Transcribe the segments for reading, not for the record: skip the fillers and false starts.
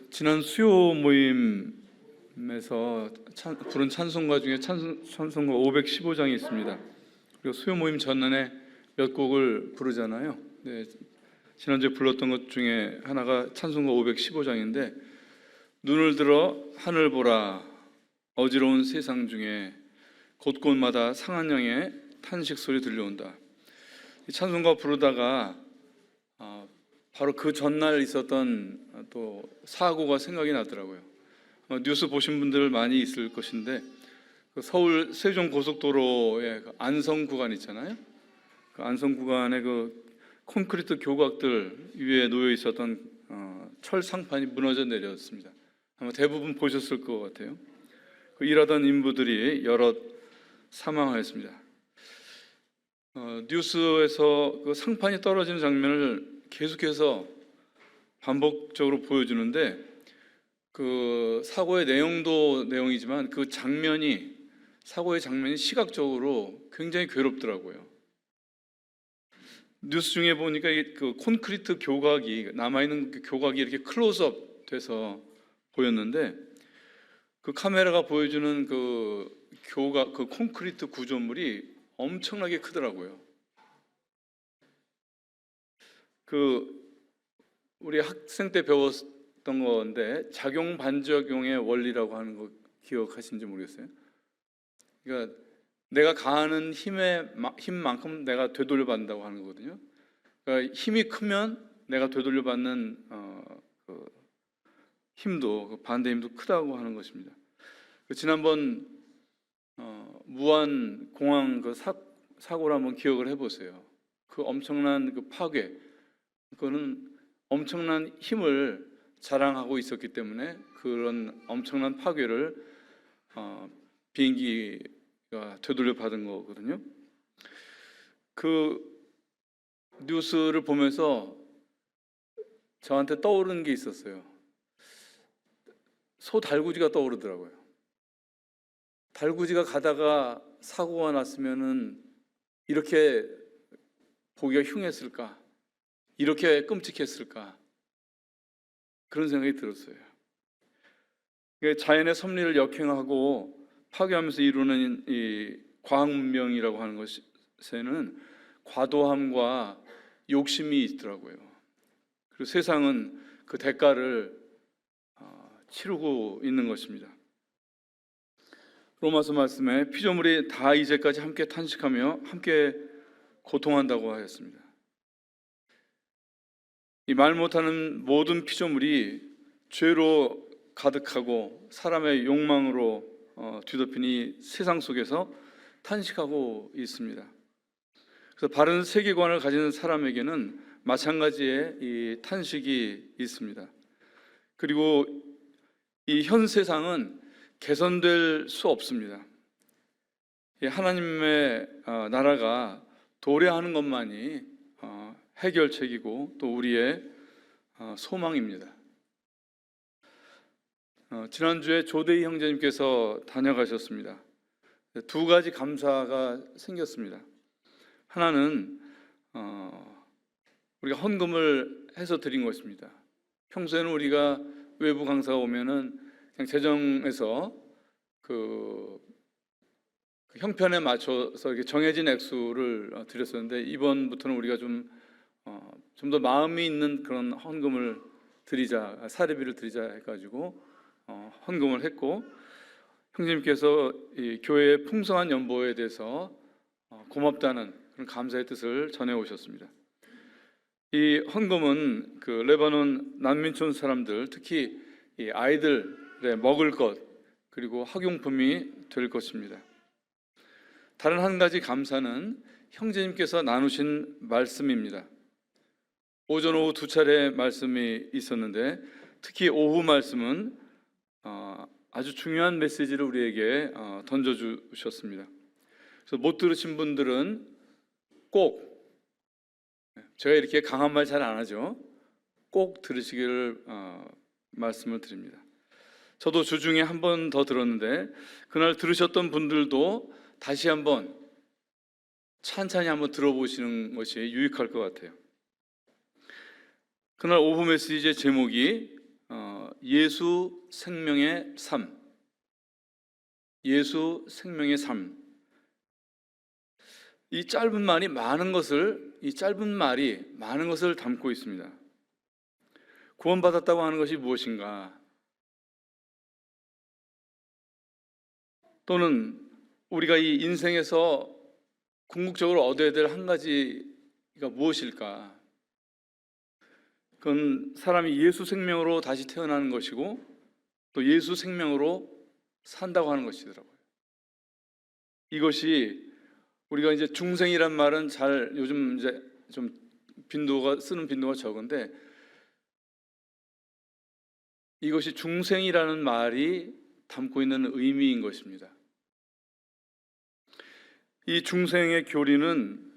지난 수요 모임에서 부른 찬송가 중에 찬송가 515장이 있습니다. 그리고 수요 모임 전날에 몇 곡을 부르잖아요. 네, 지난주에 불렀던 것 중에 하나가 찬송가 515장인데, 눈을 들어 하늘 보라, 어지러운 세상 중에 곳곳마다 상한 영의 탄식 소리 들려온다. 이 찬송가 부르다가 바로 그 전날 있었던 또 사고가 생각이 나더라고요. 뉴스 보신 분들 많이 있을 것인데, 서울 세종 고속도로의 안성 구간 있잖아요. 그 안성 구간에 그 콘크리트 교각들 위에 놓여 있었던 철 상판이 무너져 내렸습니다. 아마 대부분 보셨을 것 같아요. 그 일하던 인부들이 여럿 사망하였습니다. 뉴스에서 그 상판이 떨어지는 장면을 계속해서 반복적으로 보여주는데, 그 사고의 내용도 내용이지만 그 사고의 장면이 시각적으로 굉장히 괴롭더라고요. 뉴스 중에 보니까 그 콘크리트 교각이, 남아있는 그 교각이 이렇게 클로즈업 돼서 보였는데, 그 카메라가 보여주는 그 교각, 그 콘크리트 구조물이 엄청나게 크더라고요. 우리 학생 때 배웠던 건데, 작용 반작용의 원리라고 하는 거 기억하시는지 모르겠어요. 그러니까 내가 가하는 힘만큼 내가 되돌려받는다고 하는 거거든요. 그러니까 힘이 크면 내가 되돌려받는 그 힘도, 그 반대 힘도 크다고 하는 것입니다. 지난번 무안 공항 그 사고를 한번 기억을 해보세요. 그 엄청난 그 파괴, 그거는 엄청난 힘을 자랑하고 있었기 때문에 그런 엄청난 파괴를 비행기가 되돌려 받은 거거든요. 그 뉴스를 보면서 저한테 떠오르는 게 있었어요. 소 달구지가 떠오르더라고요. 달구지가 가다가 사고가 났으면은 이렇게 보기가 흉했을까? 이렇게 끔찍했을까? 그런 생각이 들었어요. 자연의 섭리를 역행하고 파괴하면서 이루는 이 과학 문명이라고 하는 것에는 과도함과 욕심이 있더라고요. 그리고 세상은 그 대가를 치르고 있는 것입니다. 로마서 말씀에 피조물이 다 이제까지 함께 탄식하며 함께 고통한다고 하였습니다. 이 말 못하는 모든 피조물이 죄로 가득하고 사람의 욕망으로 뒤덮인 이 세상 속에서 탄식하고 있습니다. 그래서 바른 세계관을 가진 사람에게는 마찬가지의 이 탄식이 있습니다. 그리고 이 현 세상은 개선될 수 없습니다. 하나님의 나라가 도래하는 것만이 해결책이고 또 우리의 소망입니다. 지난주에 조대희 형제님께서 다녀가셨습니다. 두 가지 감사가 생겼습니다. 하나는 우리가 헌금을 해서 드린 것입니다. 평소에는 우리가 외부 강사가 오면은 그냥 재정에서 그 형편에 맞춰서 이렇게 정해진 액수를 드렸었는데, 이번부터는 우리가 좀 더 마음이 있는 그런 헌금을 드리자, 사례비를 드리자 해가지고 헌금을 했고, 형제님께서 이 교회의 풍성한 연보에 대해서 고맙다는 그런 감사의 뜻을 전해 오셨습니다. 이 헌금은 그 레바논 난민촌 사람들, 특히 이 아이들의 먹을 것 그리고 학용품이 될 것입니다. 다른 한 가지 감사는 형제님께서 나누신 말씀입니다. 오전 오후 두 차례 말씀이 있었는데, 특히 오후 말씀은 아주 중요한 메시지를 우리에게 던져주셨습니다. 그래서 못 들으신 분들은 꼭, 제가 이렇게 강한 말 잘 안 하죠, 꼭 들으시기를 말씀을 드립니다. 저도 주중에 한 번 더 들었는데, 그날 들으셨던 분들도 다시 한번 찬찬히 한번 들어보시는 것이 유익할 것 같아요. 그날 오후 메시지의 제목이 예수 생명의 삶, 예수 생명의 삶. 이 짧은 말이 많은 것을 담고 있습니다. 구원받았다고 하는 것이 무엇인가? 또는 우리가 이 인생에서 궁극적으로 얻어야 될 한 가지가 무엇일까? 그건 사람이 예수 생명으로 다시 태어나는 것이고 또 예수 생명으로 산다고 하는 것이더라고요. 이것이 우리가 이제 중생이란 말은 잘 요즘 이제 좀 쓰는 빈도가 적은데, 이것이 중생이라는 말이 담고 있는 의미인 것입니다. 이 중생의 교리는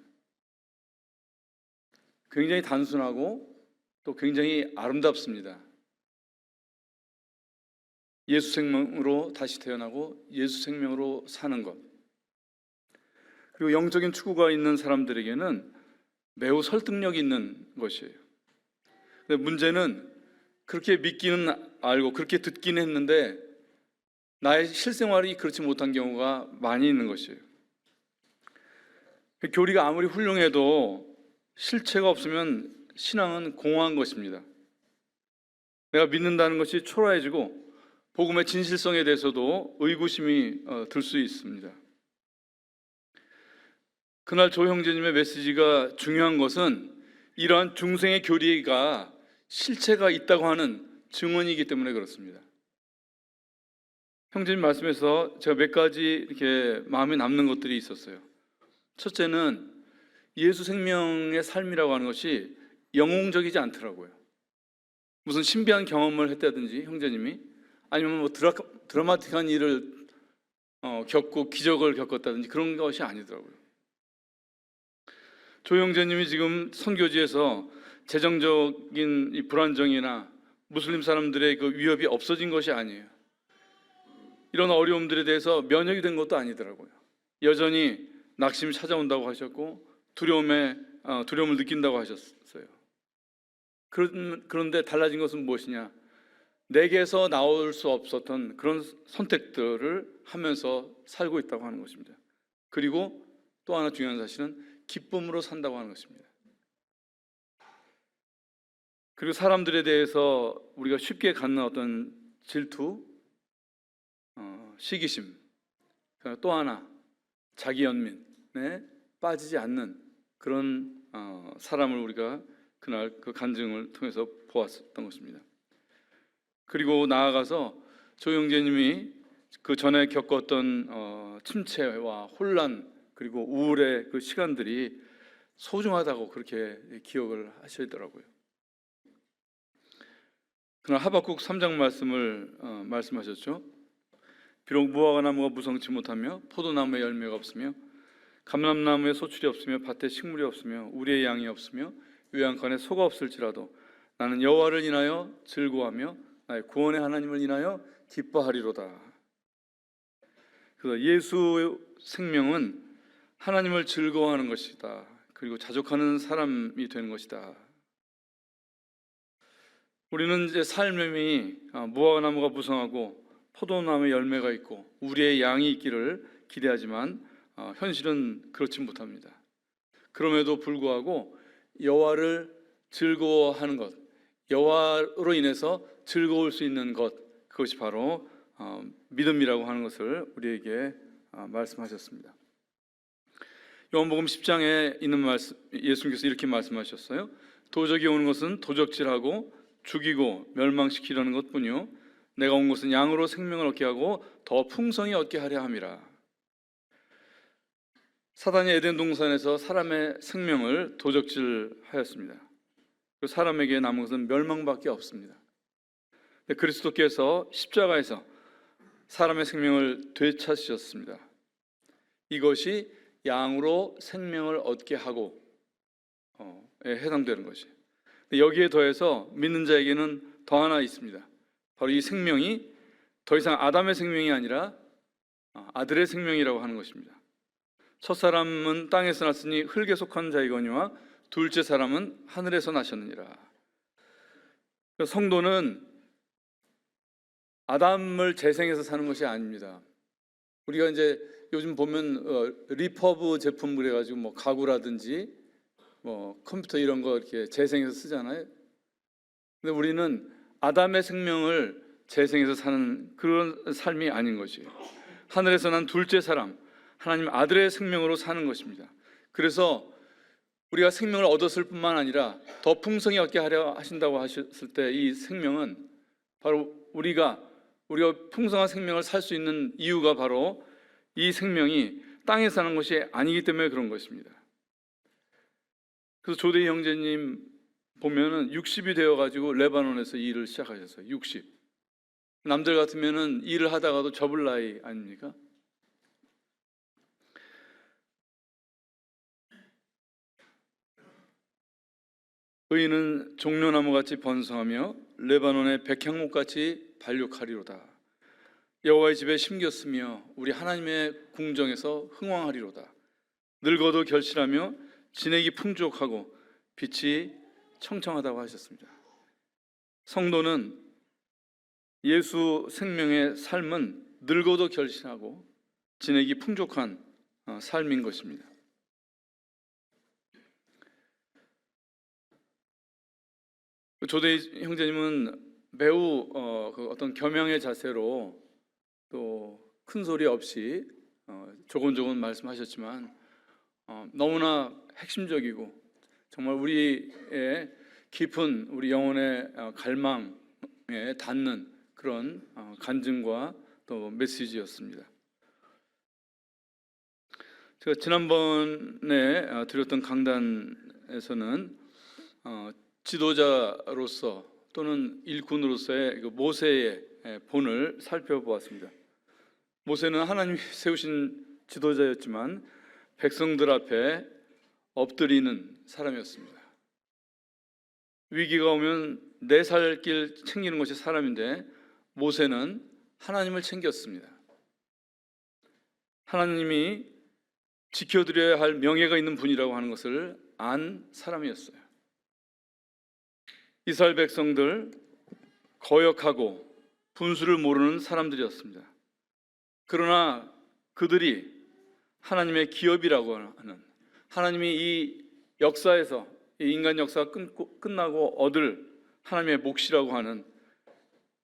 굉장히 단순하고 또 굉장히 아름답습니다. 예수 생명으로 다시 태어나고 예수 생명으로 사는 것, 그리고 영적인 추구가 있는 사람들에게는 매우 설득력 있는 것이에요. 근데 문제는 그렇게 믿기는 알고 그렇게 듣기는 했는데 나의 실생활이 그렇지 못한 경우가 많이 있는 것이에요. 교리가 아무리 훌륭해도 실체가 없으면 신앙은 공허한 것입니다. 내가 믿는다는 것이 초라해지고 복음의 진실성에 대해서도 의구심이 들 수 있습니다. 그날 조 형제님의 메시지가 중요한 것은 이러한 중생의 교리가 실체가 있다고 하는 증언이기 때문에 그렇습니다. 형제님 말씀에서 제가 몇 가지 이렇게 마음에 남는 것들이 있었어요. 첫째는 예수 생명의 삶이라고 하는 것이 영웅적이지 않더라고요. 무슨 신비한 경험을 했다든지 형제님이, 아니면 뭐 드라마틱한 일을 겪고 기적을 겪었다든지 그런 것이 아니더라고요. 조 형제님이 지금 선교지에서 재정적인 이 불안정이나 무슬림 사람들의 그 위협이 없어진 것이 아니에요. 이런 어려움들에 대해서 면역이 된 것도 아니더라고요. 여전히 낙심이 찾아온다고 하셨고 두려움을 느낀다고 하셨어요. 그런데 달라진 것은 무엇이냐? 내게서 나올 수 없었던 그런 선택들을 하면서 살고 있다고 하는 것입니다. 그리고 또 하나 중요한 사실은 기쁨으로 산다고 하는 것입니다. 그리고 사람들에 대해서 우리가 쉽게 갖는 어떤 질투, 시기심, 또 하나 자기 연민에 빠지지 않는 그런 사람을 우리가 그날 그 간증을 통해서 보았던 것입니다. 그리고 나아가서 조 형제님이 그 전에 겪었던 침체와 혼란 그리고 우울의 그 시간들이 소중하다고 그렇게 기억을 하시더라고요. 그날 하박국 3장 말씀을 말씀하셨죠. 비록 무화과나무가 무성치 못하며 포도나무에 열매가 없으며 감람나무에 소출이 없으며 밭에 식물이 없으며 우리의 양이 없으며 요양간에 소가 없을지라도 나는 여호와를 인하여 즐거워하며 나의 구원의 하나님을 인하여 기뻐하리로다. 그래서 예수 생명은 하나님을 즐거워하는 것이다. 그리고 자족하는 사람이 되는 것이다. 우리는 이제 삶이 무화과나무가 무성하고 포도나무에 열매가 있고 우리의 양이 있기를 기대하지만 현실은 그렇지 못합니다. 그럼에도 불구하고 여호와를 즐거워하는 것, 여호와로 인해서 즐거울 수 있는 것, 그것이 바로 믿음이라고 하는 것을 우리에게 말씀하셨습니다. 요한복음 10장에 있는 말씀, 예수님께서 이렇게 말씀하셨어요. 도적이 오는 것은 도적질하고 죽이고 멸망시키려는 것뿐이요 내가 온 것은 양으로 생명을 얻게 하고 더 풍성히 얻게 하려 함이라. 사단이 에덴 동산에서 사람의 생명을 도적질하였습니다. 그 사람에게 남은 것은 멸망밖에 없습니다. 그리스도께서 십자가에서 사람의 생명을 되찾으셨습니다. 이것이 양으로 생명을 얻게 하고에 해당되는 것이에요. 여기에 더해서 믿는 자에게는 더 하나 있습니다. 바로 이 생명이 더 이상 아담의 생명이 아니라 아들의 생명이라고 하는 것입니다. 첫 사람은 땅에서 났으니 흙에 속한 자이거니와 둘째 사람은 하늘에서 나셨느니라. 성도는 아담을 재생해서 사는 것이 아닙니다. 우리가 이제 요즘 보면 리퍼브 제품을 해가지고 뭐 가구라든지 뭐 컴퓨터 이런 거 이렇게 재생해서 쓰잖아요. 근데 우리는 아담의 생명을 재생해서 사는 그런 삶이 아닌 것이에요. 하늘에서 난 둘째 사람, 하나님 아들의 생명으로 사는 것입니다. 그래서 우리가 생명을 얻었을 뿐만 아니라 더 풍성히 얻게 하려 하신다고 하셨을 때 이 생명은 바로 우리가 풍성한 생명을 살 수 있는 이유가 바로 이 생명이 땅에 사는 것이 아니기 때문에 그런 것입니다. 그래서 조대희 형제님 보면은 60이 되어가지고 레바논에서 일을 시작하셨어요. 60. 남들 같으면은 일을 하다가도 접을 나이 아닙니까? 의인은 종려나무같이 번성하며 레바논의 백향목같이 발육하리로다. 여호와의 집에 심겼으며 우리 하나님의 궁정에서 흥왕하리로다. 늙어도 결실하며 진액이 풍족하고 빛이 청청하다고 하셨습니다. 성도는 예수 생명의 삶은 늙어도 결실하고 진액이 풍족한 삶인 것입니다. 조대희 형제님은 매우 어떤 겸양의 자세로 또 큰 소리 없이 조곤조곤 말씀하셨지만 너무나 핵심적이고 정말 우리의 깊은 우리 영혼의 갈망에 닿는 그런 간증과 또 메시지였습니다. 제가 지난번에 드렸던 강단에서는 지도자로서 또는 일꾼으로서의 모세의 본을 살펴보았습니다. 모세는 하나님이 세우신 지도자였지만 백성들 앞에 엎드리는 사람이었습니다. 위기가 오면 내 살 길 챙기는 것이 사람인데 모세는 하나님을 챙겼습니다. 하나님이 지켜드려야 할 명예가 있는 분이라고 하는 것을 안 사람이었어요. 이스라엘 백성들 거역하고 분수를 모르는 사람들이었습니다. 그러나 그들이 하나님의 기업이라고 하는, 하나님이 이 역사에서 이 인간 역사가 끝나고 얻을 하나님의 몫이라고 하는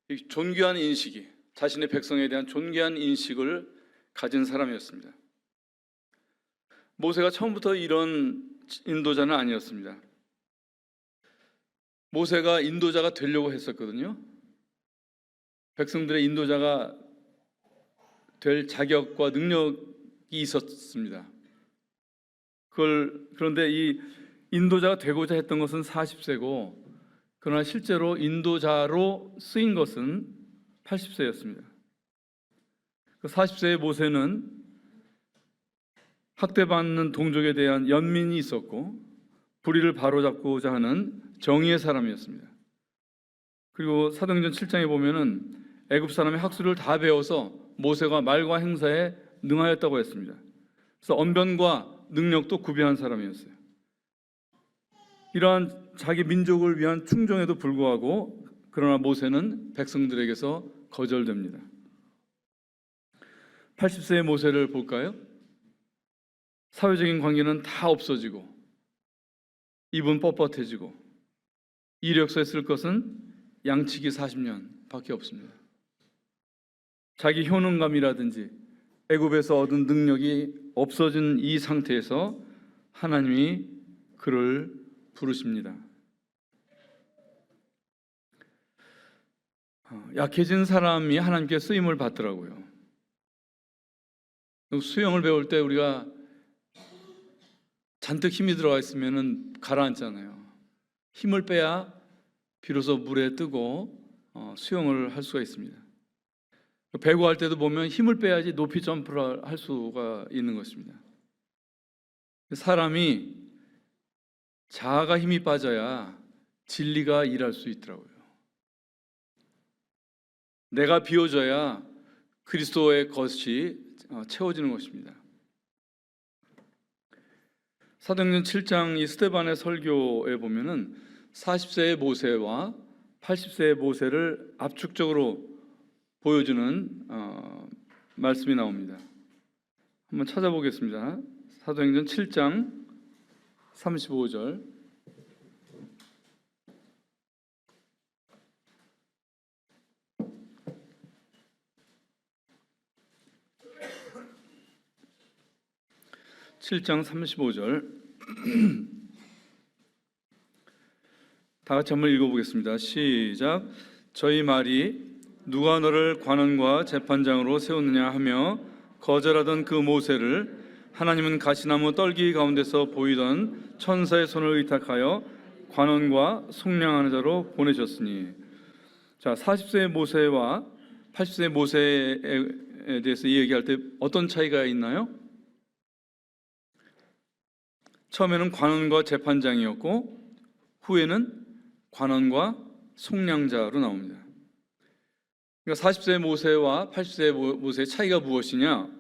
이 존귀한 인식이, 자신의 백성에 대한 존귀한 인식을 가진 사람이었습니다. 모세가 처음부터 이런 인도자는 아니었습니다. 모세가 인도자가 되려고 했었거든요. 백성들의 인도자가 될 자격과 능력이 있었습니다. 그런데 이 인도자가 되고자 했던 것은 40세고 그러나 실제로 인도자로 쓰인 것은 80세였습니다. 40세의 모세는 학대받는 동족에 대한 연민이 있었고 불의를 바로잡고자 하는 정의의 사람이었습니다. 그리고 사도행전 7장에 보면은 애굽 사람의 학술을 다 배워서 모세가 말과 행사에 능하였다고 했습니다. 그래서 언변과 능력도 구비한 사람이었어요. 이러한 자기 민족을 위한 충정에도 불구하고 그러나 모세는 백성들에게서 거절됩니다. 80세의 모세를 볼까요? 사회적인 관계는 다 없어지고 입은 뻣뻣해지고 이력서에 쓸 것은 양치기 40년 밖에 없습니다. 자기 효능감이라든지 애굽에서 얻은 능력이 없어진 이 상태에서 하나님이 그를 부르십니다. 약해진 사람이 하나님께 쓰임을 받더라고요. 수영을 배울 때 우리가 잔뜩 힘이 들어가 있으면 가라앉잖아요. 힘을 빼야 비로소 물에 뜨고 수영을 할 수가 있습니다. 배구할 때도 보면 힘을 빼야지 높이 점프를 할 수가 있는 것입니다. 사람이 자아가 힘이 빠져야 진리가 일할 수 있더라고요. 내가 비워져야 그리스도의 것이 채워지는 것입니다. 사도행전 7장 이 스데반의 설교에 보면은 40세의 모세와 80세의 모세를 압축적으로 보여주는 말씀이 나옵니다. 한번 찾아보겠습니다. 사도행전 7장 35절. (7장 35절) 다 같이 한번 읽어보겠습니다. 시작. 저희 말이 누가 너를 관원과 재판장으로 세웠느냐 하며 거절하던 그 모세를 하나님은 가시나무 떨기 가운데서 보이던 천사의 손을 의탁하여 관원과 속량하는 자로 보내셨으니. 자, 40세의 모세와 80세의 모세에 대해서 이야기할 때 어떤 차이가 있나요? 처음에는 관원과 재판장이었고 후에는 관원과 속량자로 나옵니다. 그러니까 40세의 모세와 80세의 모세의 차이가 무엇이냐?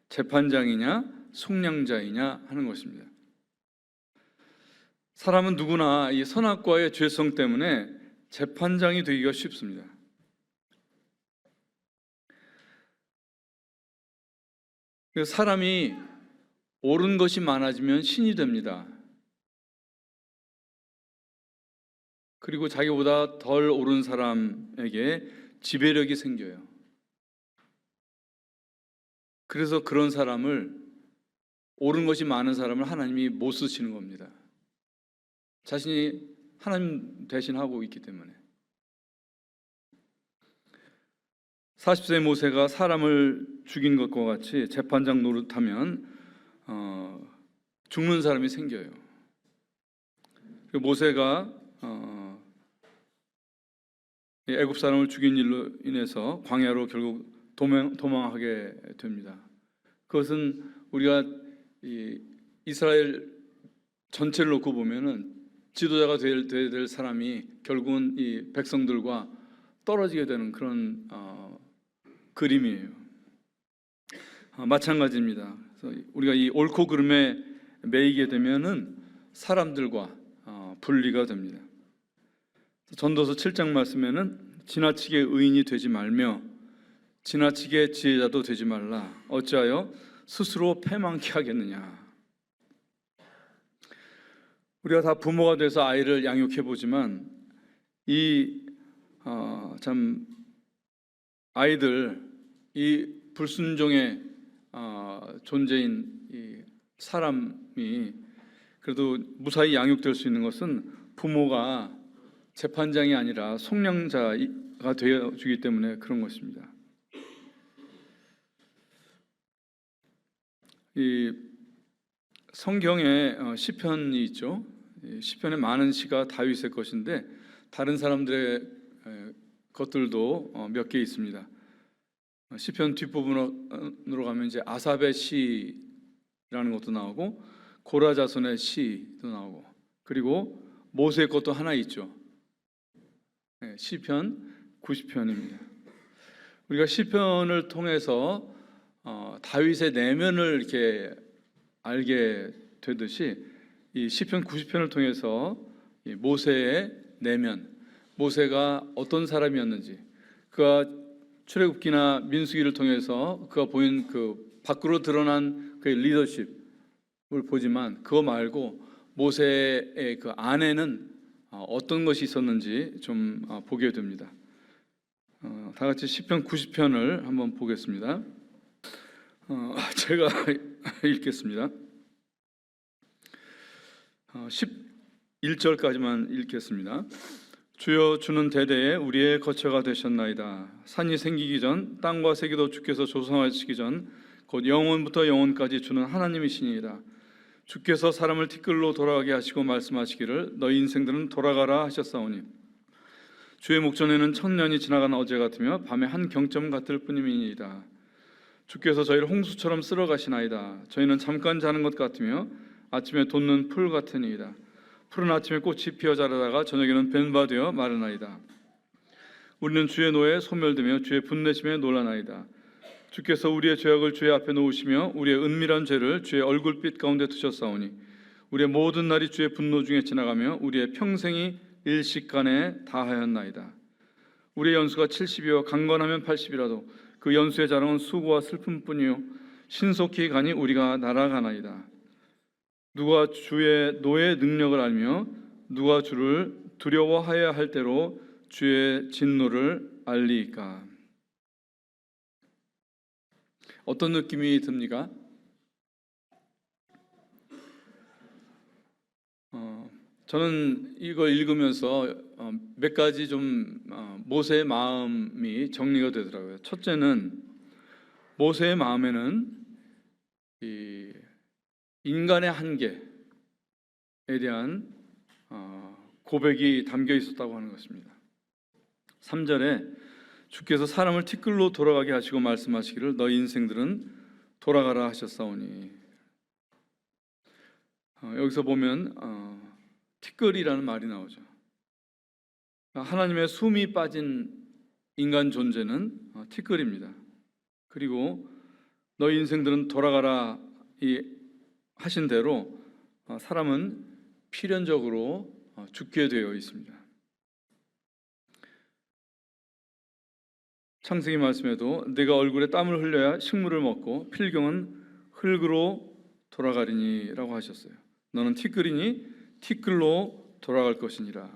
재판장이냐 속량자이냐 하는 것입니다. 사람은 누구나 이 선악과의 죄성 때문에 재판장이 되기가 쉽습니다. 사람이 옳은 것이 많아지면 신이 됩니다. 그리고 자기보다 덜 옳은 사람에게 지배력이 생겨요. 그래서 그런 사람을, 옳은 것이 많은 사람을 하나님이 못 쓰시는 겁니다. 자신이 하나님 대신하고 있기 때문에. 40세 모세가 사람을 죽인 것과 같이 재판장 노릇하면 죽는 사람이 생겨요. 모세가 애굽 사람을 죽인 일로 인해서 광야로 결국 도망하게 됩니다. 그것은 우리가 이스라엘 전체를 놓고 보면은 지도자가 될 사람이 결국은 이 백성들과 떨어지게 되는 그런 그림이에요. 마찬가지입니다. 그래서 우리가 이 옳고 그름에 매이게 되면은 사람들과 분리가 됩니다. 전도서 7장 말씀에는 지나치게 의인이 되지 말며 지나치게 지혜자도 되지 말라. 어찌하여 스스로 패망케 하겠느냐. 우리가 다 부모가 돼서 아이를 양육해 보지만 참 아이들, 이 불순종의 존재인 이 사람이 그래도 무사히 양육될 수 있는 것은 부모가 재판장이 아니라 속량자가 되어주기 때문에 그런 것입니다. 이 성경에 시편이 있죠. 시편의 많은 시가 다윗의 것인데 다른 사람들의 것들도 몇 개 있습니다. 시편 뒷부분으로 가면 이제 아삽의 시라는 것도 나오고 고라 자손의 시도 나오고 그리고 모세의 것도 하나 있죠. 시편 90편입니다. 우리가 시편을 통해서 다윗의 내면을 이렇게 알게 되듯이 이 시편 90편을 통해서 이 모세의 내면, 모세가 어떤 사람이었는지, 그가 출애굽기나 민수기를 통해서 그가 보인 그 밖으로 드러난 그 리더십을 보지만 그거 말고 모세의 그 안에는 어떤 것이 있었는지 좀 보게 됩니다. 다 같이 시편 90편을 한번 보겠습니다. 제가 읽겠습니다. 11절까지만 읽겠습니다. 주여, 주는 대대에 우리의 거처가 되셨나이다. 산이 생기기 전 땅과 세계도 주께서 조성하시기 전 곧 영원부터 영원까지 주는 하나님이시니이다. 주께서 사람을 티끌로 돌아가게 하시고 말씀하시기를 너희 인생들은 돌아가라 하셨사오니 주의 목전에는 천년이 지나간 어제 같으며 밤의 한 경점 같을 뿐임이니이다. 주께서 저희를 홍수처럼 쓸어 가시나이다. 저희는 잠깐 자는 것 같으며 아침에 돋는 풀 같으니이다. 푸른 아침에 꽃이 피어 자라다가 저녁에는 벤바 되어 마르나이다. 우리는 주의 노에 소멸되며 주의 분내심에 놀라나이다. 주께서 우리의 죄악을 주의 앞에 놓으시며 우리의 은밀한 죄를 주의 얼굴빛 가운데 두셨사오니 우리의 모든 날이 주의 분노 중에 지나가며 우리의 평생이 일식간에 다하였나이다. 우리의 연수가 70이요 강건하면 80이라도 그 연수의 자랑은 수고와 슬픔뿐이요 신속히 가니 우리가 날아가나이다. 누가 주의 노의 능력을 알며 누가 주를 두려워하여야 할 대로 주의 진노를 알리이까. 어떤 느낌이 듭니까? 저는 이거 읽으면서 몇 가지 좀 모세의 마음이 정리가 되더라고요. 첫째는 모세의 마음에는 이 인간의 한계에 대한 고백이 담겨 있었다고 하는 것입니다. 3절에 주께서 사람을 티끌로 돌아가게 하시고 말씀하시기를 너희 인생들은 돌아가라 하셨사오니, 여기서 보면 티끌이라는 말이 나오죠. 하나님의 숨이 빠진 인간 존재는 티끌입니다. 그리고 너희 인생들은 돌아가라 하신 대로 사람은 필연적으로 죽게 되어 있습니다. 창세기 말씀에도 내가 얼굴에 땀을 흘려야 식물을 먹고 필경은 흙으로 돌아가리니 라고 하셨어요. 너는 티끌이니 티끌로 돌아갈 것이니라.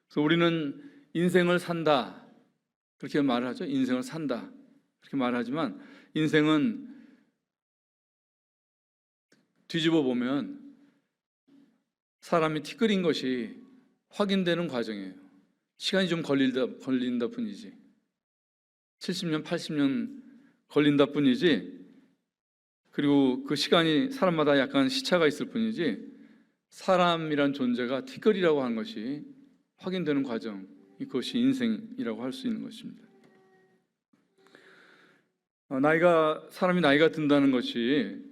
그래서 우리는 인생을 산다 그렇게 말을 하죠. 인생을 산다 그렇게 말하지만 인생은 뒤집어 보면 사람이 티끌인 것이 확인되는 과정이에요. 시간이 좀 걸린다 뿐이지, 70년 80년 걸린다 뿐이지, 그리고 그 시간이 사람마다 약간 시차가 있을 뿐이지 사람이란 존재가 티끌이라고 하는 것이 확인되는 과정, 이것이 인생이라고 할 수 있는 것입니다. 사람이 나이가 든다는 것이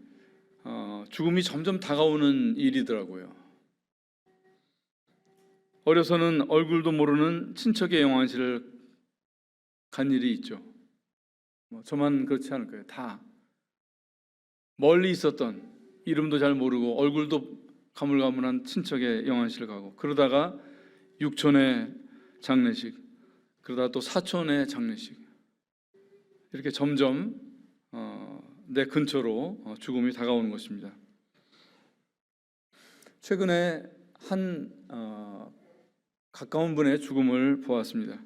죽음이 점점 다가오는 일이더라고요. 어려서는 얼굴도 모르는 친척의 영안실을 간 일이 있죠. 저만 그렇지 않을 거예요. 다 멀리 있었던, 이름도 잘 모르고 얼굴도 가물가물한 친척의 영안실을 가고, 그러다가 육촌의 장례식, 그러다 또 사촌의 장례식, 이렇게 점점 내 근처로 죽음이 다가오는 것입니다. 최근에 한 가까운 분의 죽음을 보았습니다.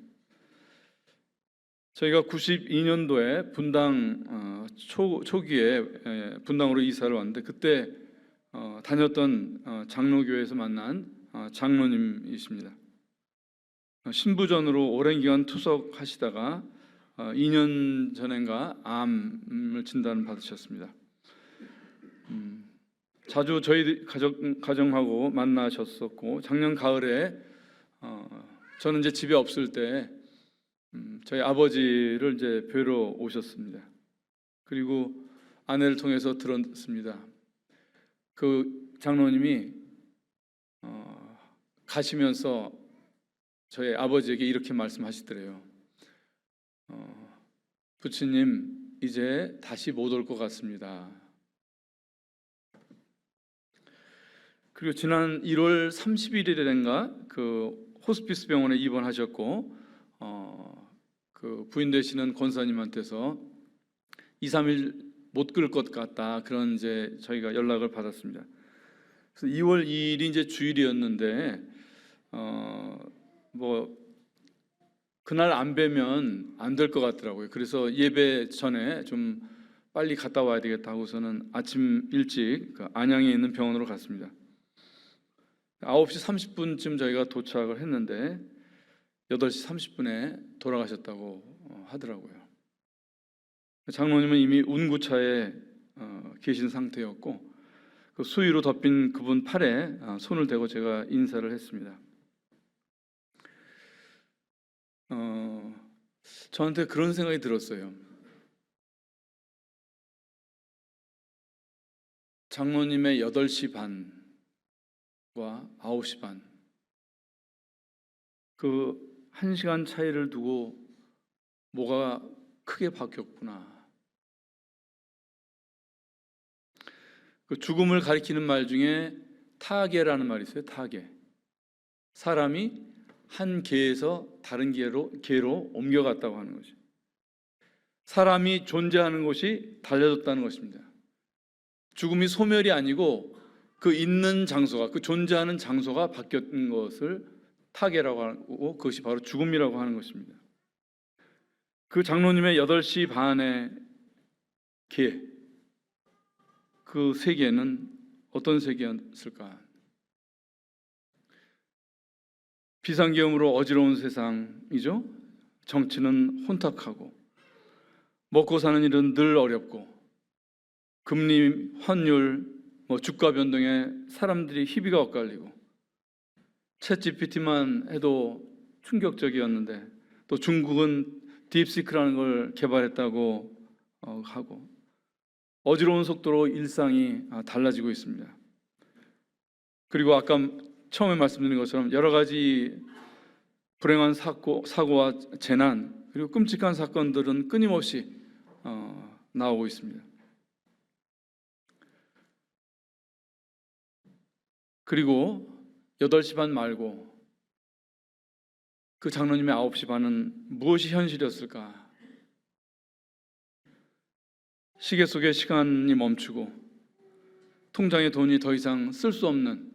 저희가 92년도에 분당 초기에 분당으로 이사를 왔는데, 그때 다녔던 장로교회에서 만난 장로님이십니다. 신부전으로 오랜 기간 투석하시다가 2년 전인가 암을 진단을 받으셨습니다. 자주 저희 가정하고 만나셨었고, 작년 가을에 저는 이제 집에 없을 때 저희 아버지를 이제 뵈러 오셨습니다. 그리고 아내를 통해서 들었습니다. 그 장로님이 가시면서 저희 아버지에게 이렇게 말씀하시더래요. 부처님 이제 다시 못 올 것 같습니다. 그리고 지난 1월 31일인가 그 호스피스 병원에 입원하셨고, 그 부인 되시는 권사님한테서 2, 3일 못 끌 것 같다, 그런 이제 저희가 연락을 받았습니다. 그래서 2월 2일이 이제 주일이었는데 그날 안 뵈면 안 될 것 같더라고요. 그래서 예배 전에 좀 빨리 갔다 와야 되겠다 하고서는 아침 일찍 그 안양에 있는 병원으로 갔습니다. 9시 30분쯤 저희가 도착을 했는데 8시 30분에 돌아가셨다고 하더라고요. 장로님은 이미 운구차에 계신 상태였고, 그 수의로 덮인 그분 팔에 손을 대고 제가 인사를 했습니다. 저한테 그런 생각이 들었어요. 장로님의 8시 반과 9시 반, 그 1시간 차이를 두고 뭐가 크게 바뀌었구나. 그 죽음을 가리키는 말 중에 타계라는 말이 있어요. 타계. 사람이 한 계에서 다른 계로 옮겨갔다고 하는 거죠. 사람이 존재하는 곳이 달라졌다는 것입니다. 죽음이 소멸이 아니고 그 있는 장소가, 그 존재하는 장소가 바뀌었던 것을 타계라고 하고, 그것이 바로 죽음이라고 하는 것입니다. 그 장로님의 8시 반의 계, 그 세계는 어떤 세계였을까? 비상계엄으로 어지러운 세상이죠. 정치는 혼탁하고 먹고 사는 일은 늘 어렵고 금리, 환율, 주가 변동에 사람들이 희비가 엇갈리고 챗GPT만 해도 충격적이었는데 또 중국은 딥시크라는 걸 개발했다고 하고 어지러운 속도로 일상이 달라지고 있습니다. 그리고 아까 처음에 말씀드린 것처럼 여러 가지 불행한 사고와 재난 그리고 끔찍한 사건들은 끊임없이 나오고 있습니다. 그리고 8시 반 말고 그 장로님의 9시 반은 무엇이 현실이었을까? 시계 속의 시간이 멈추고 통장에 돈이 더 이상 쓸 수 없는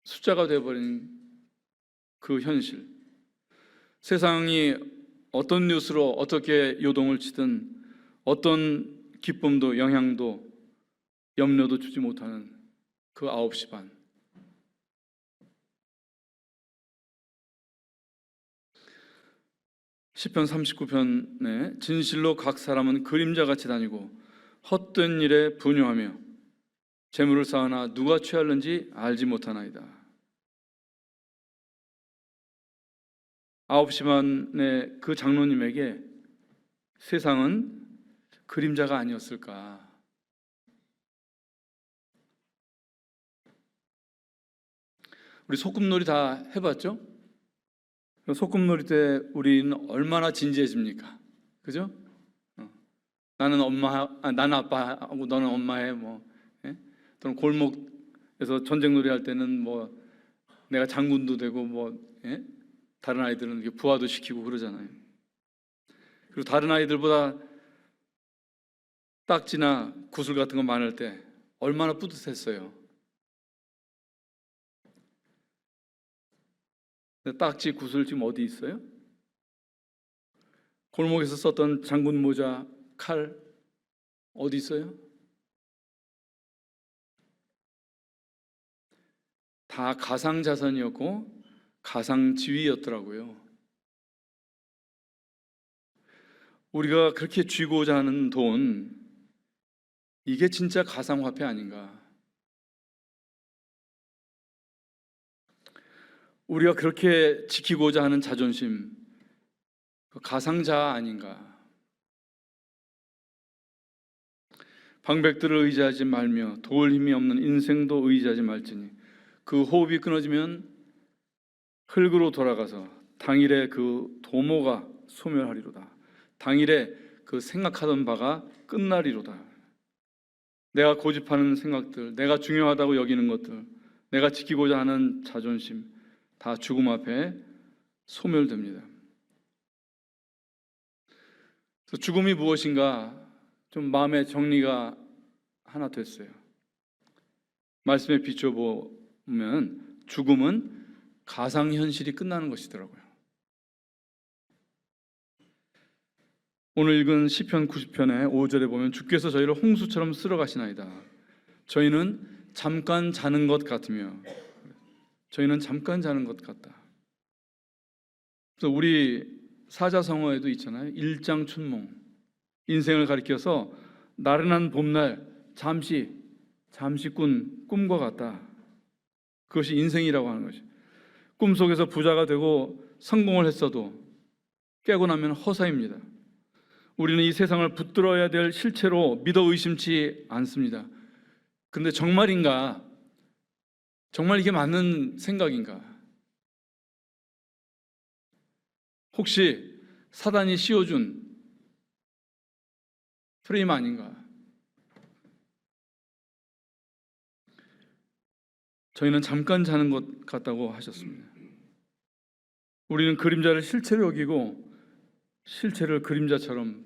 숫자가 되어버린 그 현실. 세상이 어떤 뉴스로 어떻게 요동을 치든 어떤 기쁨도 영향도 염려도 주지 못하는 그 9시 반. 시편 39편에 진실로 각 사람은 그림자같이 다니고 헛된 일에 분유하며 재물을 쌓으나 누가 취하는지 알지 못하나이다. 9시 반에 그 장로님에게 세상은 그림자가 아니었을까? 우리 소꿉놀이 다 해봤죠? 소꿉놀이 때 우리는 얼마나 진지해집니까? 그죠? 나는 나는 아빠하고 너는 엄마해 예? 또는 골목에서 전쟁놀이 할 때는 내가 장군도 되고 예? 다른 아이들은 이렇게 부하도 시키고 그러잖아요. 그리고 다른 아이들보다 딱지나 구슬 같은 거 많을 때 얼마나 뿌듯했어요. 딱지 구슬 지금 어디 있어요? 골목에서 썼던 장군 모자, 칼 어디 있어요? 다 가상자산이었고 가상지위였더라고요. 우리가 그렇게 쥐고자 하는 돈, 이게 진짜 가상화폐 아닌가? 우리가 그렇게 지키고자 하는 자존심, 가상자아 아닌가? 방백들을 의지하지 말며 도울 힘이 없는 인생도 의지하지 말지니 그 호흡이 끊어지면 흙으로 돌아가서 당일에 그 도모가 소멸하리로다. 당일에 그 생각하던 바가 끝나리로다. 내가 고집하는 생각들, 내가 중요하다고 여기는 것들, 내가 지키고자 하는 자존심 다 죽음 앞에 소멸됩니다. 그래서 죽음이 무엇인가 좀 마음의 정리가 하나 됐어요. 말씀에 비춰보면 죽음은 가상현실이 끝나는 것이더라고요. 오늘 읽은 시편 90편의 5절에 보면 주께서 저희를 홍수처럼 쓸어 가시나이다. 저희는 잠깐 자는 것 같으며 저희는 잠깐 자는 것 같다. 그래서 우리 사자성어에도 있잖아요. 일장춘몽. 인생을 가리켜서 나른한 봄날 잠시 꾼 꿈과 같다. 그것이 인생이라고 하는 것이. 꿈속에서 부자가 되고 성공을 했어도 깨고 나면 허사입니다. 우리는 이 세상을 붙들어야 될 실체로 믿어 의심치 않습니다. 그런데 정말인가? 정말 이게 맞는 생각인가? 혹시 사단이 씌워준 프레임 아닌가? 저희는 잠깐 자는 것 같다고 하셨습니다. 우리는 그림자를 실체로 여기고 실체를 그림자처럼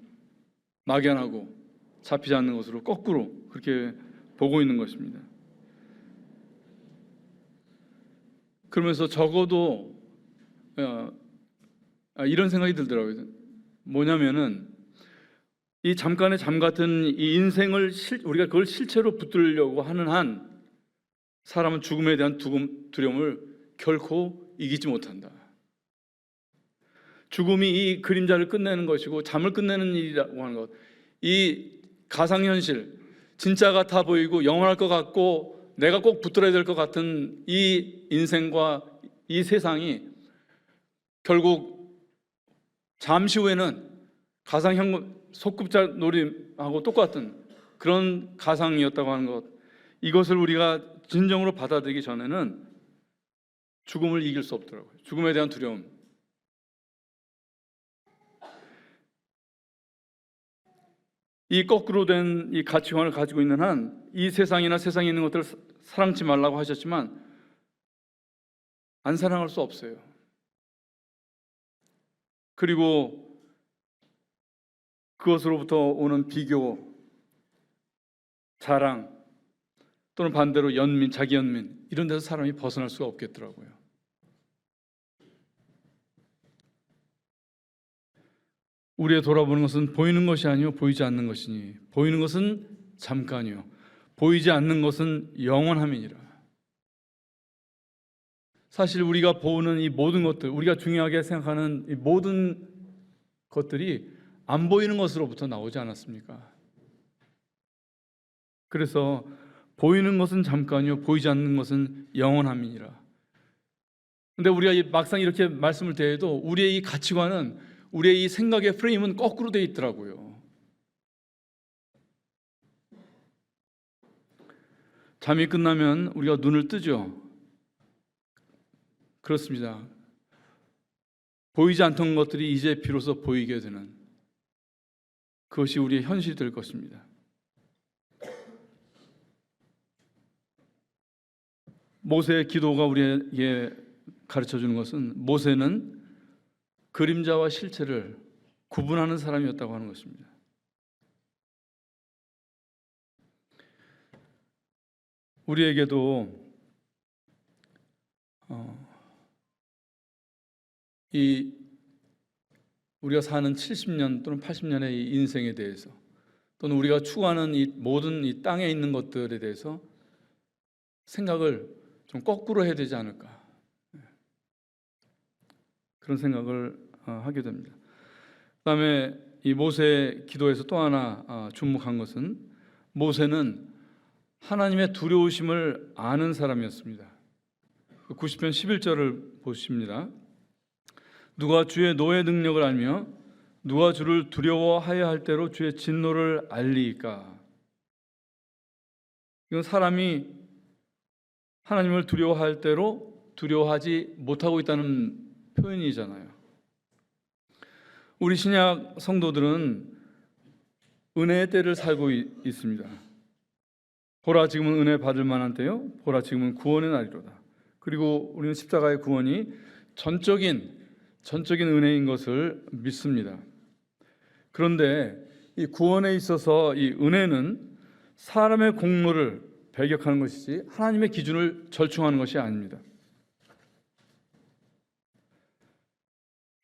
막연하고 잡히지 않는 것으로 거꾸로 그렇게 보고 있는 것입니다. 그러면서 적어도 이런 생각이 들더라고요. 뭐냐면은 이 잠깐의 잠 같은 이 인생을 우리가 그걸 실체로 붙들려고 하는 한 사람은 죽음에 대한 두려움을 결코 이기지 못한다. 죽음이 이 그림자를 끝내는 것이고 잠을 끝내는 일이라고 하는 것, 이 가상현실, 진짜 같아 보이고 영원할 것 같고 내가 꼭 붙들어야 될 것 같은 이 인생과 이 세상이 결국 잠시 후에는 가상현금 소꿉자 놀이하고 똑같은 그런 가상이었다고 하는 것, 이것을 우리가 진정으로 받아들이기 전에는 죽음을 이길 수 없더라고요. 죽음에 대한 두려움. 이 거꾸로 된 이 가치관을 가지고 있는 한 이 세상이나 세상에 있는 것들을 사랑치 말라고 하셨지만 안 사랑할 수 없어요. 그리고 그것으로부터 오는 비교, 자랑, 또는 반대로 연민, 자기 연민, 이런 데서 사람이 벗어날 수가 없겠더라고요. 우리의 돌아보는 것은 보이는 것이 아니요 보이지 않는 것이니 보이는 것은 잠깐이요 보이지 않는 것은 영원함이니라. 사실 우리가 보는 이 모든 것들, 우리가 중요하게 생각하는 이 모든 것들이 안 보이는 것으로부터 나오지 않았습니까? 그래서 보이는 것은 잠깐이요 보이지 않는 것은 영원함이니라. 근데 우리가 막상 이렇게 말씀을 대해도 우리의 이 가치관은, 우리의 이 생각의 프레임은 거꾸로 되어 있더라고요. 잠이 끝나면 우리가 눈을 뜨죠. 그렇습니다. 보이지 않던 것들이 이제 비로소 보이게 되는, 그것이 우리의 현실이 될 것입니다. 모세의 기도가 우리에게 가르쳐주는 것은 모세는 그림자와 실체를 구분하는 사람이었다고 하는 것입니다. 우리에게도 우리가 사는 70년 또는 80년의 이 인생에 대해서, 또는 우리가 추구하는 이 모든 이 땅에 있는 것들에 대해서 생각을 좀 거꾸로 해야 되지 않을까, 그런 생각을 하게 됩니다. 그다음에 이 모세의 기도에서 또 하나注目한 것은 모세는 하나님의 두려우심을 아는 사람이었습니다. 90편 11절을 보십니다. 누가 주의 노의 능력을 알며 누가 주를 두려워하여 할 대로 주의 진노를 알리이까. 이건 사람이 하나님을 두려워할 대로 두려워하지 못하고 있다는 표현이잖아요. 우리 신약 성도들은 은혜의 때를 살고 있습니다. 보라 지금은 은혜 받을 만한 때요, 보라 지금은 구원의 날이로다. 그리고 우리는 십자가의 구원이 전적인 은혜인 것을 믿습니다. 그런데 이 구원에 있어서 이 은혜는 사람의 공로를 배격하는 것이지 하나님의 기준을 절충하는 것이 아닙니다.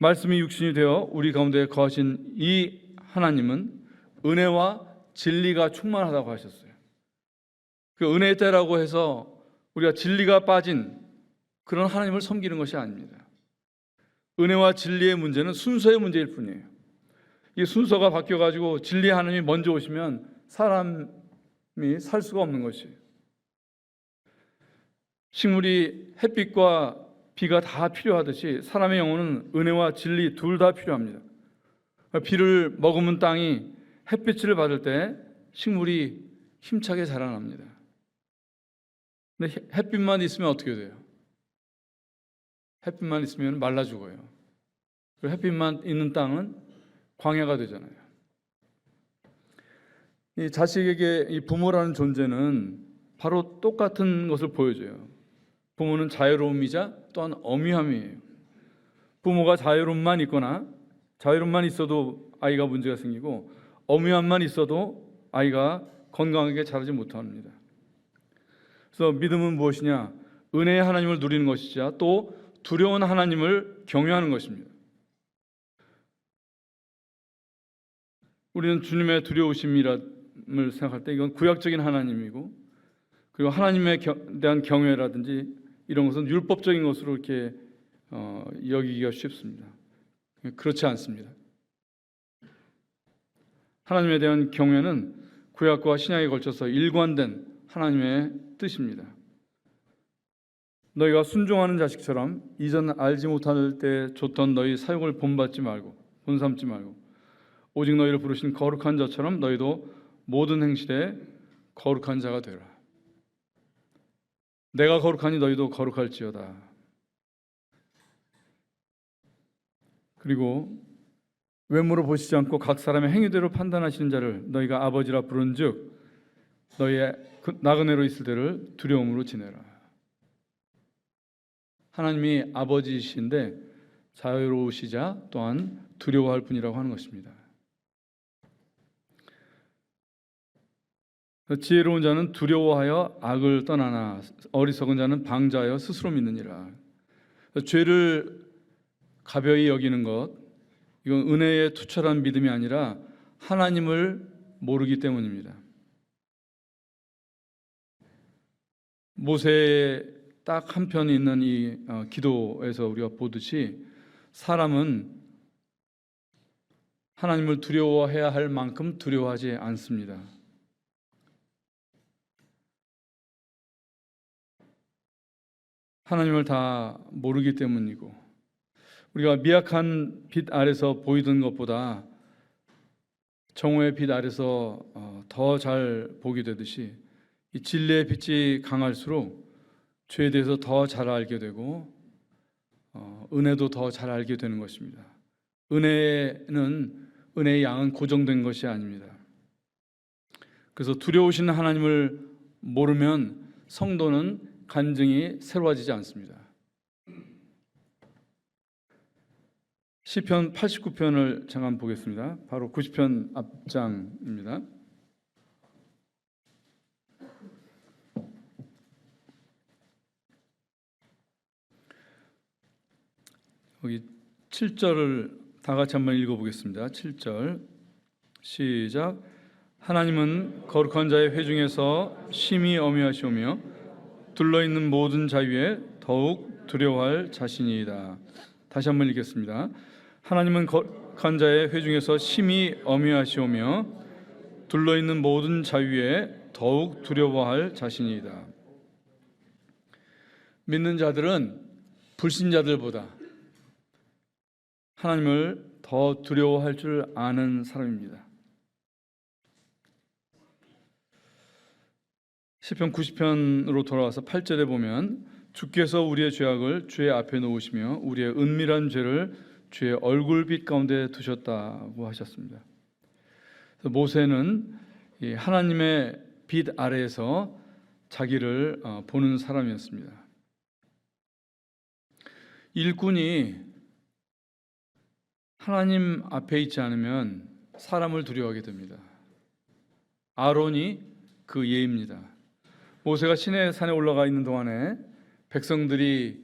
말씀이 육신이 되어 우리 가운데 거하신 이 하나님은 은혜와 진리가 충만하다고 하셨어요. 그 은혜의 때라고 해서 우리가 진리가 빠진 그런 하나님을 섬기는 것이 아닙니다. 은혜와 진리의 문제는 순서의 문제일 뿐이에요. 이 순서가 바뀌어가지고 진리의 하나님이 먼저 오시면 사람이 살 수가 없는 것이에요. 식물이 햇빛과 비가 다 필요하듯이 사람의 영혼은 은혜와 진리 둘 다 필요합니다. 비를 머금은 땅이 햇빛을 받을 때 식물이 힘차게 자라납니다. 근데 햇빛만 있으면 어떻게 돼요? 햇빛만 있으면 말라 죽어요. 그리고 햇빛만 있는 땅은 광야가 되잖아요. 이 자식에게 이 부모라는 존재는 바로 똑같은 것을 보여줘요. 부모는 자유로움이자 또한 엄위함이에요. 부모가 자유로움만 있거나 자유로움만 있어도 아이가 문제가 생기고 어미함만 있어도 아이가 건강하게 자라지 못합니다. 그래서 믿음은 무엇이냐? 은혜의 하나님을 누리는 것이자 또 두려운 하나님을 경외하는 것입니다. 우리는 주님의 두려우심이라를 생각할 때 이건 구약적인 하나님이고, 그리고 하나님에 대한 경외라든지 이런 것은 율법적인 것으로 이렇게 여기기가 쉽습니다. 그렇지 않습니다. 하나님에 대한 경외는 구약과 신약에 걸쳐서 일관된 하나님의 뜻입니다. 너희가 순종하는 자식처럼 이전 알지 못할 때 줬던 너희 사육을 본삼지 말고 오직 너희를 부르신 거룩한 자처럼 너희도 모든 행실에 거룩한 자가 되라. 내가 거룩하니 너희도 거룩할지어다. 그리고 외모로 보시지 않고 각 사람의 행위대로 판단하시는 자를 너희가 아버지라 부른즉 너희의 나그네로 있을 때를 두려움으로 지내라. 하나님이 아버지이신데 자유로우시자 또한 두려워할 뿐이라고 하는 것입니다. 지혜로운 자는 두려워하여 악을 떠나나 어리석은 자는 방자하여 스스로 믿느니라. 죄를 가벼이 여기는 것, 이건 은혜의 투철한 믿음이 아니라 하나님을 모르기 때문입니다. 모세의 딱 한편에 있는 이 기도에서 우리가 보듯이 사람은 하나님을 두려워해야 할 만큼 두려워하지 않습니다. 하나님을 다 모르기 때문이고, 우리가 미약한 빛 아래서 보이던 것보다 정오의 빛 아래서 더 잘 보게 되듯이 이 진리의 빛이 강할수록 죄에 대해서 더 잘 알게 되고 은혜도 더 잘 알게 되는 것입니다. 은혜의 양은 고정된 것이 아닙니다. 그래서 두려우신 하나님을 모르면 성도는 간증이 새로워지지 않습니다. 시편 89편을 잠깐 보겠습니다. 바로 90편 앞장입니다. 여기 7절을 다 같이 한번 읽어보겠습니다. 7절 시작. 하나님은 거룩한 자의 회중에서 심히 엄위하시오며 둘러있는 모든 자유에 더욱 두려워할 자신이다. 다시 한번 읽겠습니다. 하나님은 거룩한 자의 회중에서 심히 엄위하시오며 둘러있는 모든 자유에 더욱 두려워할 자신이다. 믿는 자들은 불신자들보다 하나님을 더 두려워할 줄 아는 사람입니다. 시편 90편으로 돌아와서 8절에 보면 주께서 우리의 죄악을 주의 앞에 놓으시며 우리의 은밀한 죄를 주의 얼굴빛 가운데 두셨다고 하셨습니다. 그래서 모세는 하나님의 빛 아래에서 자기를 보는 사람이었습니다. 일꾼이 하나님 앞에 있지 않으면 사람을 두려워하게 됩니다. 아론이 그 예입니다. 모세가 시내 산에 올라가 있는 동안에 백성들이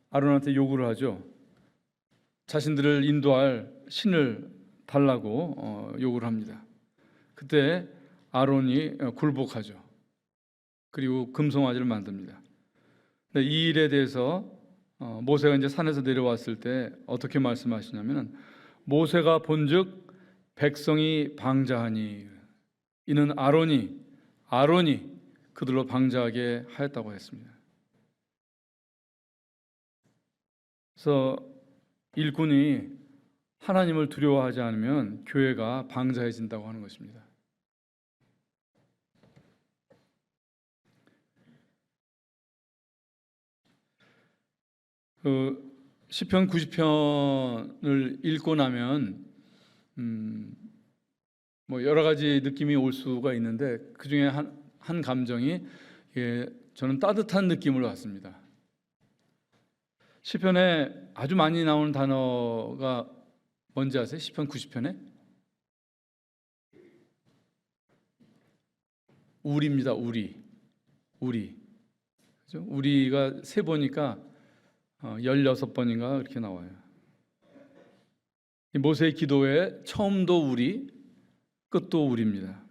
아론한테 요구를 하죠. 자신들을 인도할 신을 달라고 요구를 합니다. 그때 아론이 굴복하죠. 그리고 금송아지를 만듭니다. 이 일에 대해서 모세가 이제 산에서 내려왔을 때 어떻게 말씀하시냐면 모세가 본즉 백성이 방자하니 이는 아론이 그들로 방자하게 하였다고 했습니다. 그래서 일꾼이 하나님을 두려워하지 않으면 교회가 방자해진다고 하는 것입니다. 시편 90편을 읽고 나면 뭐 여러 가지 느낌이 올 수가 있는데 그 중에 한 감정이 저는 따뜻한 느낌을 받습니다. 시편에 아주 많이 나오는 단어가 뭔지 아세요? 시편 90편에 우리입니다. 우리. 그죠? 우리가 세 보니까 16번인가 그렇게 나와요. 모세의 기도의 처음도 우리, 끝도 우리입니다.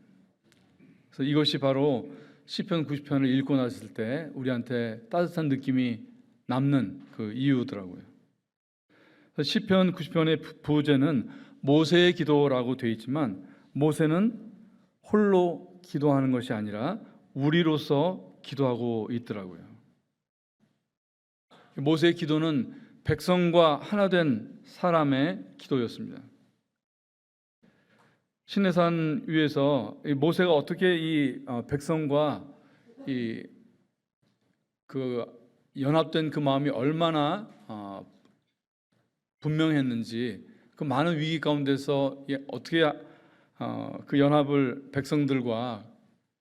그래서 이것이 바로 시편 90편을 읽고 났을 때 우리한테 따뜻한 느낌이 남는 그 이유더라고요. 시편 90편의 부제는 모세의 기도라고 되어 있지만 모세는 홀로 기도하는 것이 아니라 우리로서 기도하고 있더라고요. 모세의 기도는 백성과 하나 된 사람의 기도였습니다. 시내산 위에서 모세가 어떻게 이 백성과 그 연합된 그 마음이 얼마나 분명했는지, 그 많은 위기 가운데서 어떻게 그 연합을 백성들과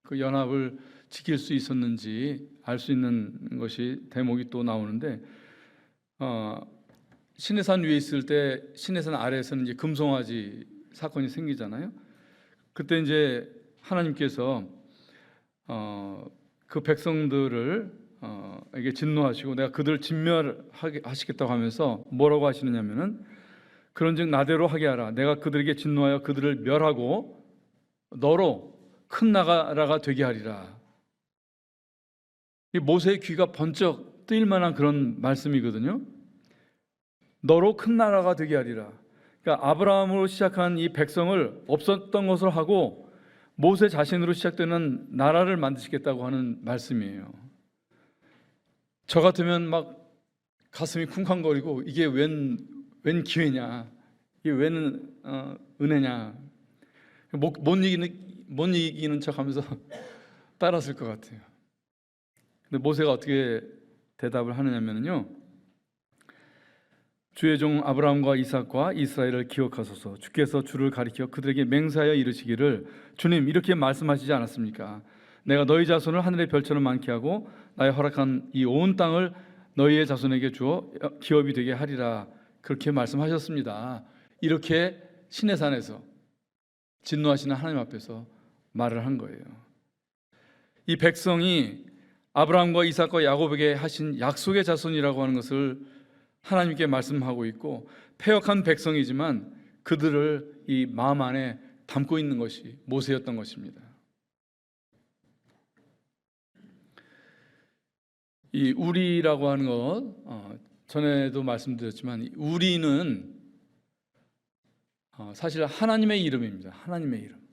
그 연합을 지킬 수 있었는지 알 수 있는 것이 대목이 또 나오는데, 시내산 위에 있을 때 시내산 아래에서는 이제 금송아지 사건이 생기잖아요. 그때 이제 하나님께서 그 백성들을 에게 진노하시고 내가 그들을 진멸하시겠다고 하면서 뭐라고 하시느냐면은 그런즉 나대로 하게 하라. 내가 그들에게 진노하여 그들을 멸하고 너로 큰 나라가 되게 하리라. 이 모세의 귀가 번쩍 뜨일 만한 그런 말씀이거든요. 너로 큰 나라가 되게 하리라. 그러니까 아브라함으로 시작한 이 백성을 없었던 것으로 하고 모세 자신으로 시작되는 나라를 만드시겠다고 하는 말씀이에요. 저 같으면 막 가슴이 쿵쾅거리고 이게 웬 기회냐, 이게 웬 은혜냐, 못 이기는 척하면서 따랐을 것 같아요. 근데 모세가 어떻게 대답을 하느냐면요, 주의 종 아브라함과 이삭과 이스라엘을 기억하소서. 주께서 주를 가리켜 그들에게 맹세하여 이르시기를 주님 이렇게 말씀하시지 않았습니까? 내가 너희 자손을 하늘의 별처럼 많게 하고 나의 허락한 이 온 땅을 너희의 자손에게 주어 기업이 되게 하리라. 그렇게 말씀하셨습니다. 이렇게 시내산에서 진노하시는 하나님 앞에서 말을 한 거예요. 이 백성이 아브라함과 이삭과 야곱에게 하신 약속의 자손이라고 하는 것을 하나님께 말씀하고 있고, 패역한 백성이지만 그들을 이 마음 안에 담고 있는 것이 모세였던 것입니다. 이 우리라고 하는 것, 전에도 말씀드렸지만 우리는 사실 하나님의 이름입니다. 하나님의 이름.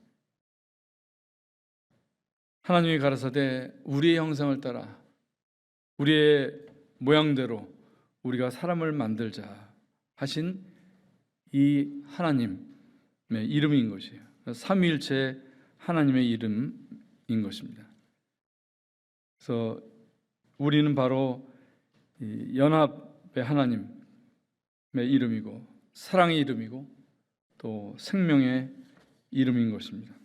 하나님이 가라사대 우리의 형상을 따라 우리의 모양대로 우리가 사람을 만들자 하신 이 하나님의 이름인 것이에요. 삼위일체 하나님의 이름인 것입니다. 그래서 우리는 바로 이 연합의 하나님의 이름이고 사랑의 이름이고 또 생명의 이름인 것입니다.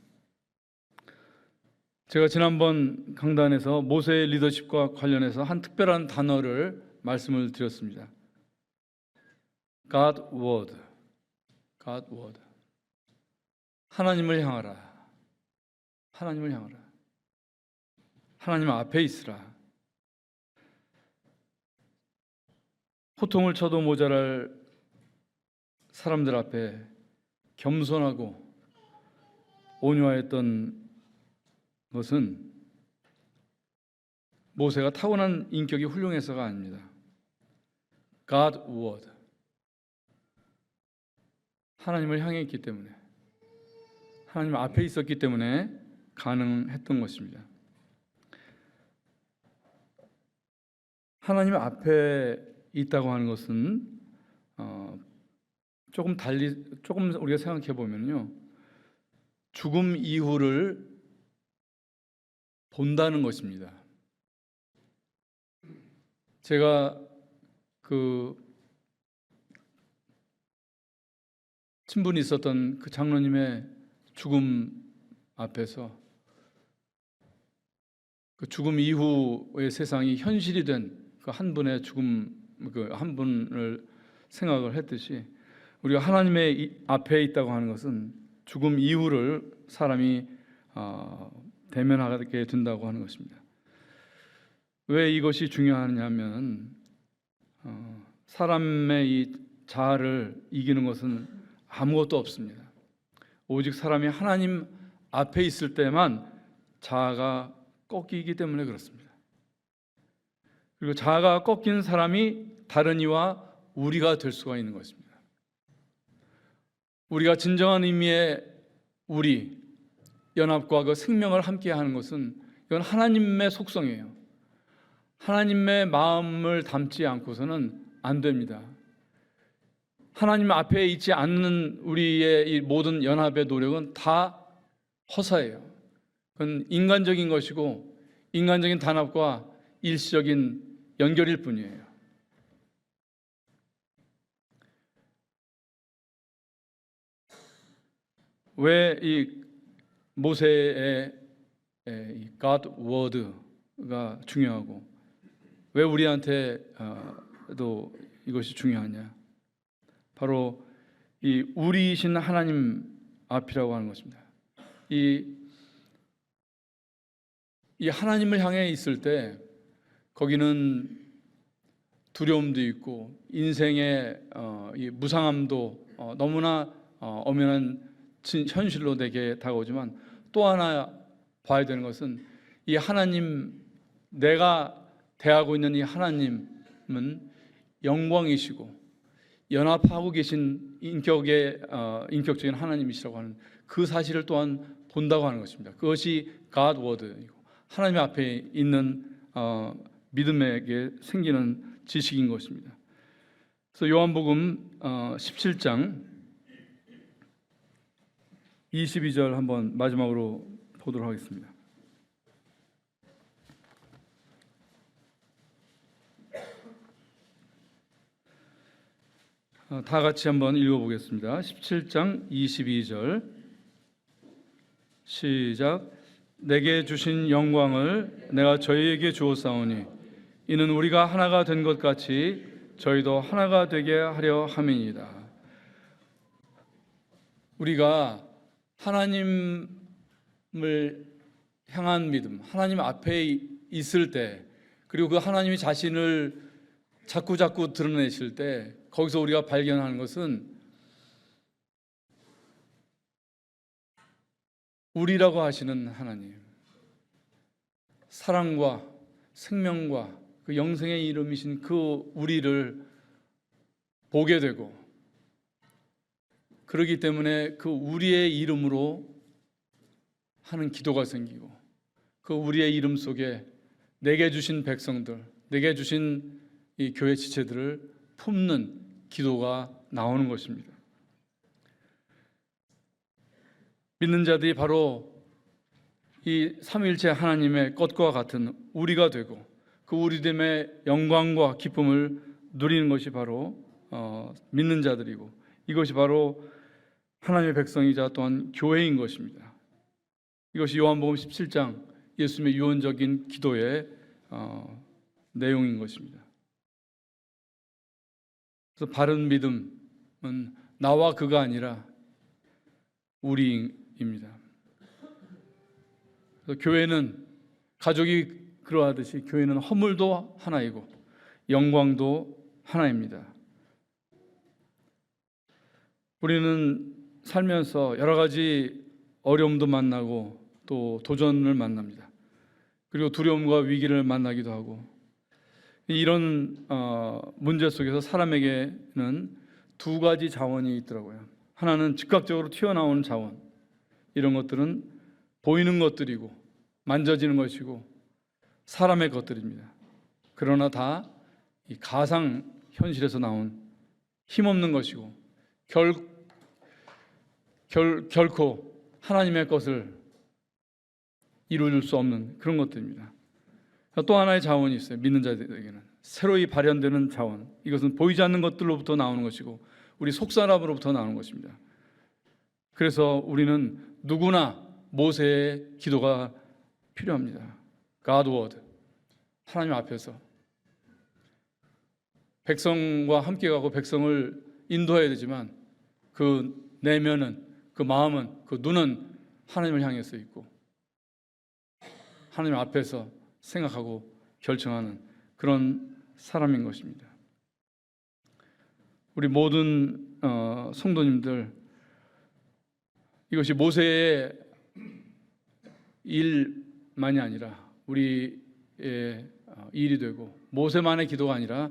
제가 지난번 강단에서 모세의 리더십과 관련해서 한 특별한 단어를 말씀을 드렸습니다. God word. God word. 하나님을 향하라. 하나님을 향하라. 하나님 앞에 있으라. 호통을 쳐도 모자랄 사람들 앞에 겸손하고 온유하였던 것은 모세가 타고난 인격이 훌륭해서가 아닙니다. God word. 하나님을 향해 있기 때문에, 하나님 앞에 있었기 때문에 가능했던 것입니다. 하나님 앞에 있다고 하는 것은 조금 우리가 생각해 보면요, 죽음 이후를 본다는 것입니다. 제가 그 친분이 있었던 그 장로님의 죽음 앞에서 그 죽음 이후의 세상이 현실이 된 그 한 분의 죽음 그 한 분을 생각을 했듯이 우리가 하나님의 앞에 있다고 하는 것은 죽음 이후를 사람이 대면하게 된다고 하는 것입니다. 왜 이것이 중요하냐면 사람의 이 자아를 이기는 것은 아무것도 없습니다. 오직 사람이 하나님 앞에 있을 때만 자아가 꺾이기 때문에 그렇습니다. 그리고 자아가 꺾인 사람이 다른 이와 우리가 될 수가 있는 것입니다. 우리가 진정한 의미의 우리, 연합과 그 생명을 함께 하는 것은 이건 하나님의 속성이에요. 하나님의 마음을 담지 않고서는 안 됩니다. 하나님 앞에 있지 않는 우리의 이 모든 연합의 노력은 다 허사예요. 그건 인간적인 것이고 인간적인 단합과 일시적인 연결일 뿐이에요. 왜 이 모세의 이 God Word가 중요하고 왜 우리한테도 이것이 중요하냐? 바로 이 우리이신 하나님 앞이라고 하는 것입니다. 이 하나님을 향해 있을 때 거기는 두려움도 있고 인생의 이 무상함도 너무나 엄연한 현실로 내게 다가오지만 또 하나 봐야 되는 것은 이 하나님, 내가 대하고 있는 이 하나님은 영광이시고 연합하고 계신 인격적인 하나님이시라고 하는 그 사실을 또한 본다고 하는 것입니다. 그것이 God Word이고 하나님 앞에 있는 믿음에게 생기는 지식인 것입니다. 그래서 요한복음 17장 22절 한번 마지막으로 보도록 하겠습니다. 다 같이 한번 읽어보겠습니다. 17장 22절 시작. 내게 주신 영광을 내가 저희에게 주었사오니 이는 우리가 하나가 된 것 같이 저희도 하나가 되게 하려 함이니이다. 우리가 하나님을 향한 믿음, 하나님 앞에 있을 때, 그리고 그 하나님이 자신을 자꾸 드러내실 때 거기서 우리가 발견하는 것은 우리라고 하시는 하나님, 사랑과 생명과 그 영생의 이름이신 그 우리를 보게 되고, 그렇기 때문에 그 우리의 이름으로 하는 기도가 생기고, 그 우리의 이름 속에 내게 주신 백성들, 내게 주신 이 교회 지체들을 품는 기도가 나오는 것입니다. 믿는 자들이 바로 이 삼위일체 하나님의 것과 같은 우리가 되고 그 우리됨의 영광과 기쁨을 누리는 것이 바로 믿는 자들이고, 이것이 바로 하나님의 백성이자 또한 교회인 것입니다. 이것이 요한복음 17장 예수님의 유언적인 기도의 내용인 것입니다. 그래서 바른 믿음은 나와 그가 아니라 우리입니다. 그래서 교회는 가족이 그러하듯이 교회는 허물도 하나이고 영광도 하나입니다. 우리는 살면서 여러 가지 어려움도 만나고 또 도전을 만납니다. 그리고 두려움과 위기를 만나기도 하고, 이런 문제 속에서 사람에게는 두 가지 자원이 있더라고요. 하나는 즉각적으로 튀어나오는 자원, 이런 것들은 보이는 것들이고 만져지는 것이고 사람의 것들입니다. 그러나 다 이 가상 현실에서 나온 힘없는 것이고 결코 하나님의 것을 이루어줄 수 없는 그런 것들입니다. 또 하나의 자원이 있어요. 믿는 자들에게는 새로이 발현되는 자원, 이것은 보이지 않는 것들로부터 나오는 것이고 우리 속사람으로부터 나오는 것입니다. 그래서 우리는 누구나 모세의 기도가 필요합니다. God Word, 하나님 앞에서 백성과 함께 가고 백성을 인도해야 되지만 그 내면은, 그 마음은, 그 눈은 하나님을 향해서 있고 하나님 앞에서 생각하고 결정하는 그런 사람인 것입니다. 우리 모든 성도님들, 이것이 모세의 일만이 아니라 우리의 일이 되고, 모세만의 기도가 아니라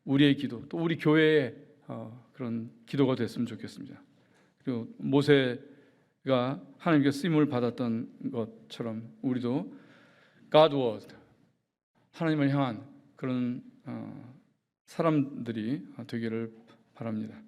우리의 기도, 또 우리 교회의 그런 기도가 됐으면 좋겠습니다. 그리고 모세가 하나님께 쓰임을 받았던 것처럼 우리도 God Word, 하나님을 향한 그런 사람들이 되기를 바랍니다.